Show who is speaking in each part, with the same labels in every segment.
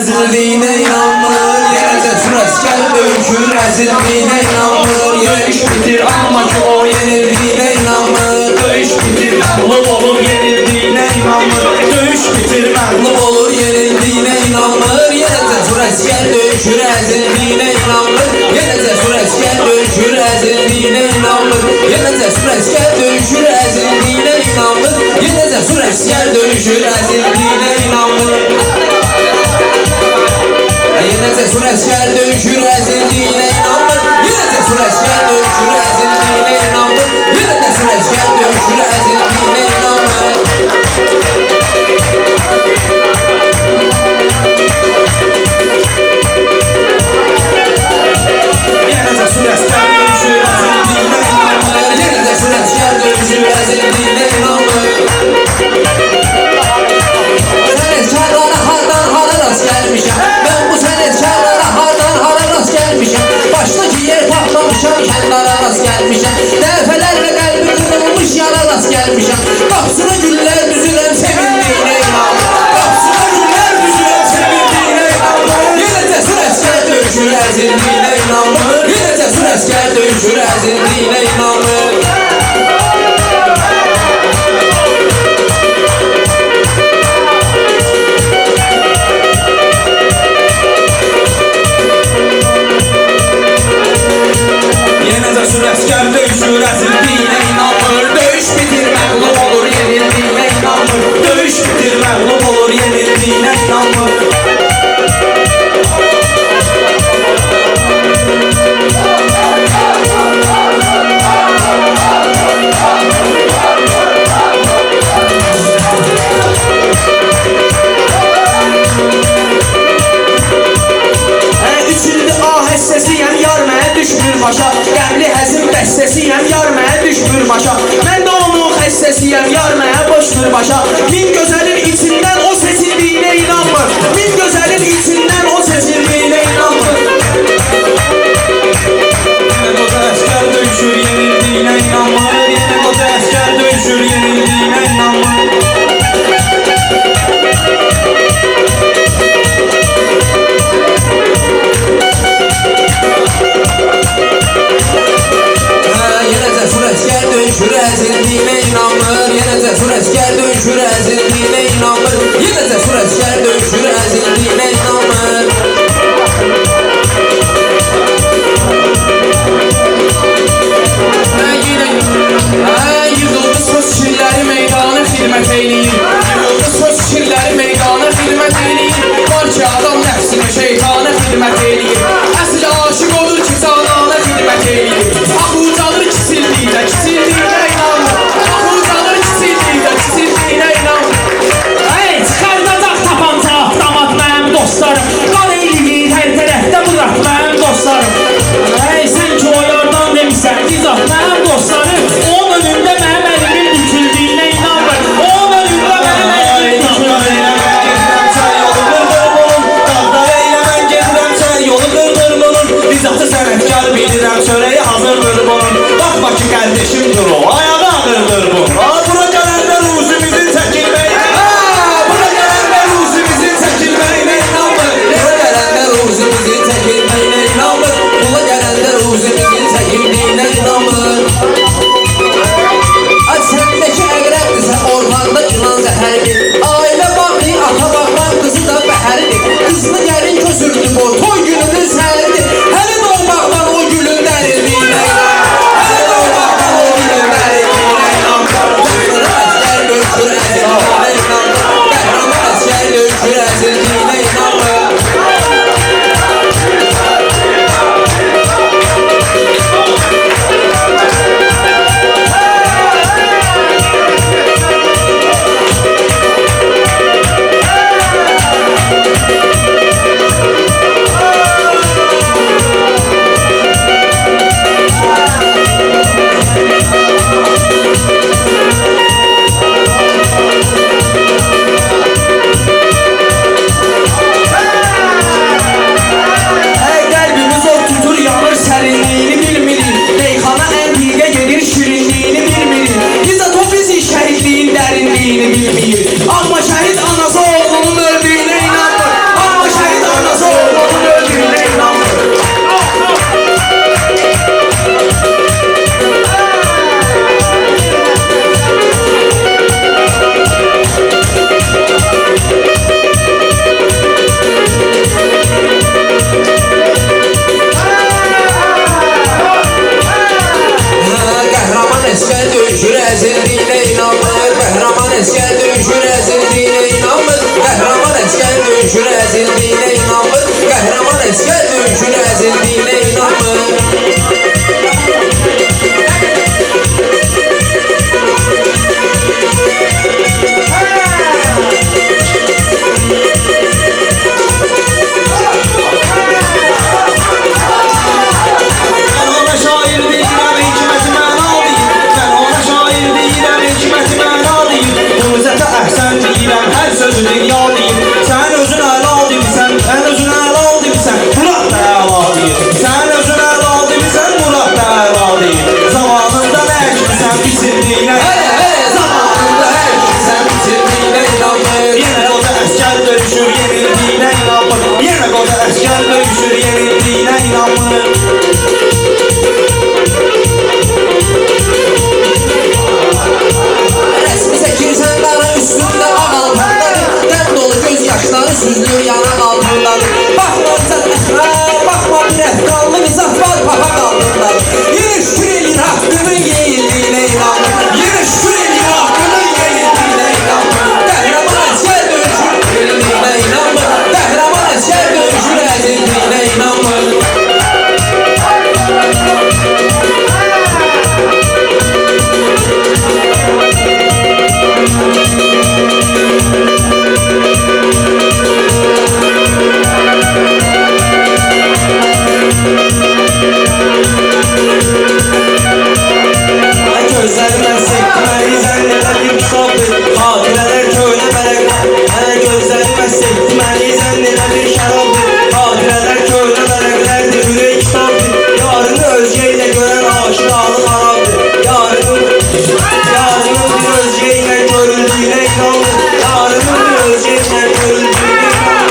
Speaker 1: Ezildiğine inanmır, yenəcək sürəskər döyüşür. Əzildiyinə inanmır, döyüş bitir. Amma ki o yenildiyinə inanmır, döyüş bitir. Məğlub olur, yenildiyinə inanmır, döyüş bitir. Məğlub olur, yenildiyinə inanmır, yenəcək sürəskər döyüşür. Əzildiyinə inanmır, yenəcək sürəskər döyüşür. Əzildiyinə inanmır, yenəcək sürəskər döyüşür. Əzildiyinə inanmır, yenəcək sürəskər döyüşür. Əzildiyinə inanmır. Yenəcək sürəskər döyüşür, əzildiyinə inanmır. Yenəcək sürəskər döyüşür, əzildiyinə inanmır. Yenəcək sürəskər döyüşür, əzildiyinə inanmır. Yenəcək sürəskər döyüşür, əzildiyinə inanmır. Yenəcək sürəskər döyüşür, əzildiyinə inanmır. Sənətkarlara hardan hara rast gəlmişəm. Başdaki yer patlamışam, kənara rast gəlmişəm. Dəfələrlə qəlbi qırılmış yara rast gəlmişəm. Qapısına güllər düzüləm, sevindiyinə inanmır. Qapısına güllər düzüləm, sevindiyinə inanmır. Yenəcək sürəskər döyüşür, əzildiyinə inanmır. Yenəcək sürəskər döyüşür, əzildiyinə inanmır. Sürəskər döyüşür, əzildiyinə inanmır. Döyüş bitir, məğlub olur, yenildiyinə inanmır. Döyüş bitir, məğlub olur, yenildiyinə inanmır. Başa qəmli həzin bəstəsiyəm, yar mənə düşmür başa. Mən də onun xəstəsiyəm, yar mənə boşdur başa. Min gözəlin içindən o seçildiyinə inanmır. Min gözəlin içindən o seçildiyinə inanmır. Yenə qoca əskər döyüşür, yenildiyinə inanmır. Yenə qoca əskər döyüşür, yenildiyinə inanmır. Sürəskər döyüşür, əzildiyinə inanmır. Yenəcək sürəskər döyüşür, əzildiyinə inanmır. Yenəcək sürəskər döyüşür, əzildiyinə inanmır. Yığıldı söz şirləri meydanı xidmət eyləyir. Yığıldı söz şirləri meydanı xidmət eyləyir. Var ki adam nəfsinə şeytanı xidmət eyləyir. Əsl aşıq olur ki canana xidmət eyləyir. Axı ucalır kisildiyinə, kisildiyinə inanmır. Axı ucalır kisildiyinə, kisildiyinə inanmır.
Speaker 2: Hey, çıxardacaq tapanca, damat mənim dostlarım. Qan eyləyir hər tərəfdə bırak mənim dostlarım. Hey, sən ki o yardan demişsən, izah mənim dostlarım. Onun önündə mənim əlimin büküldüyünə inanmır. Onun önündə mənim əlimin büküldüyünə inanmır.
Speaker 1: əzildiyinə inanmır. Qəhrəman əskər döyüşür əzildiyinə inanmır. Resmi çəkirsən qara üstündə ağaltandadır. Dərd dolu göz yaşları süzülür yanaq altındadır. Baxma sən əxrər, baxma bir əfqanlı mizah var papa qaldındadır. Yenə şükür elin haqqının yeyildiyinə inanmır. Yenə şükür elin haqqının yeyildiyinə inanmır. Qəhrəman əskər döyüşür əzildiyinə inanmır. Qəhrəman əskər döyüşür əzildiyinə inanmır.
Speaker 3: Gözlərimdən sevdiməni zənn elədim kitabdır. Xatirələr köhnə mələklər. Gözlərimə sevdiməni zənn elədim şərabdır. Xatirələr köhnə mələklərdir. Ürək kitabdır. Yarını özgə ilə görən aşinalıq harabdır. Yarının bir özgə ilə görüldüyünə inanmır. Yarının bir özgə ilə görüldüyünə inanmır.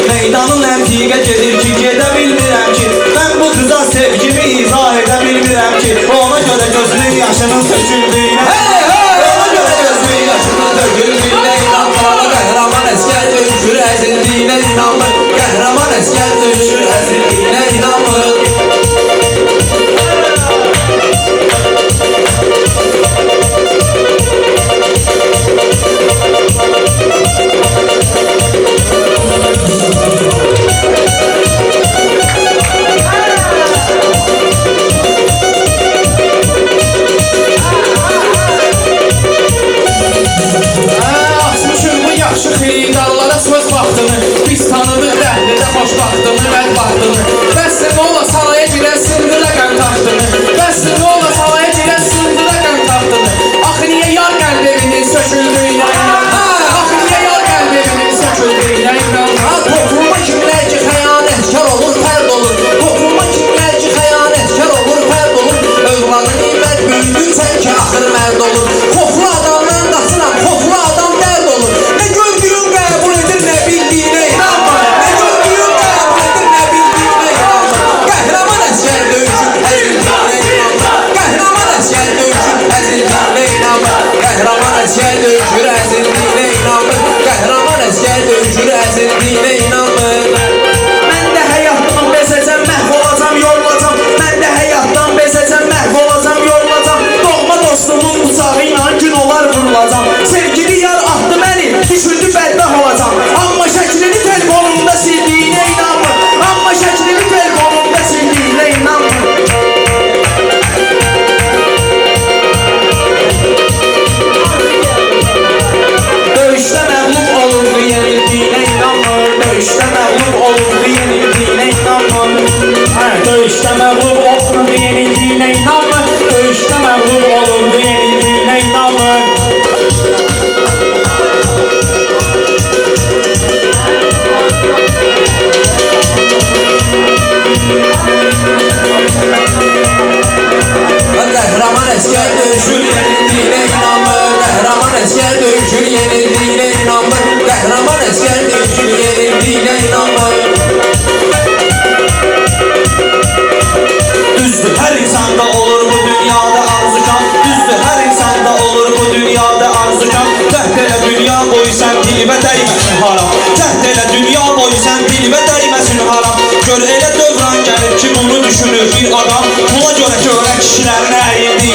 Speaker 3: Meydanın əntiqə gedir ki, gedə bilmirəm ki. Mən bu qıza sevgimi izah edə bilmirəm ki. Ona görə gözünün yaşının töküldüyünə
Speaker 1: Ona görə gözünün yaşının töküldüyünə inanmır. Qəhrəman əskər döyüşür əzildiyinə inanmır. Qəhrəman əskər döyüşür əzildiyinə inanmır.
Speaker 2: Biz tanıdıq dəhlidə xoşbaxtını, bədbaxtını. Bəsdir ola salaya girən sındıra qəm taxtını. Bəsdir ola salaya girən sındıra qəm taxtını. Axı niyə yar qəlb evinin söküldüyünə inanmır? Axı niyə yar qəlb evinin söküldüyünə inanmır?
Speaker 1: Topluma kimlər ki xəyanətkar olur, fərd olur. Topluma kimlər ki xəyanətkar olur, fərd olur. Övladın nimət böyüdürsən ki axır mərd olur. Xoflu adamdan qaçıram, xoflu adam dərd olur. Nə gördüyün qəbul edir, nə bildiyinə inanmır. Nə gördüyün qəbul edir, nə bildiyinə inanmır. Qəhrəman əskər döyüşür əzildiyinə inanmır. Qəhrəman əskər döyüşür əzildiyinə inanmır. Qəhrəman əskər döyüşür əzildiyinə inanmır. Qəhrəman əskər döyüşür əzildiyinə inanmır.
Speaker 3: Mən də həyatdan bezəcəm, məhv olacam, yorulacam. Mən də həyatdan bezəcəm, məhv olacam, yorulacam. Doğma dostumun bıçağı ilə gün olar vurulacam. Sevgili yar atdı məni, düşündü bədbəh olacam. Amma şəklini telefonumda sildiyinə inanmır. Amma şəklini telefonumda sildiyinə inanmır. Döyüşdə məğlub olurdu, yenildiyinə inanmır. Döyüşdə məğlub olurdu, yenildiyinə inanmır. Döyüşdə məğlub olurdu, yenildiyinə inanmır. Döyüşdə məğlub olurdu, yenildiyinə inanmır.
Speaker 1: inanmır.
Speaker 3: Düzdür, her insanda olur bu dünyada arzucan. Düzdür, her insanda olur bu dünyada arzucan. Cəhd elə dünya boyu sən dilimə dəyməsin haram. Cəhd elə dünya boyu sən dilimə dəyməsin haram. Gör elə dövran gəlir ki bunu düşünür bir adam. Buna görə görən kişilərin əyildiyi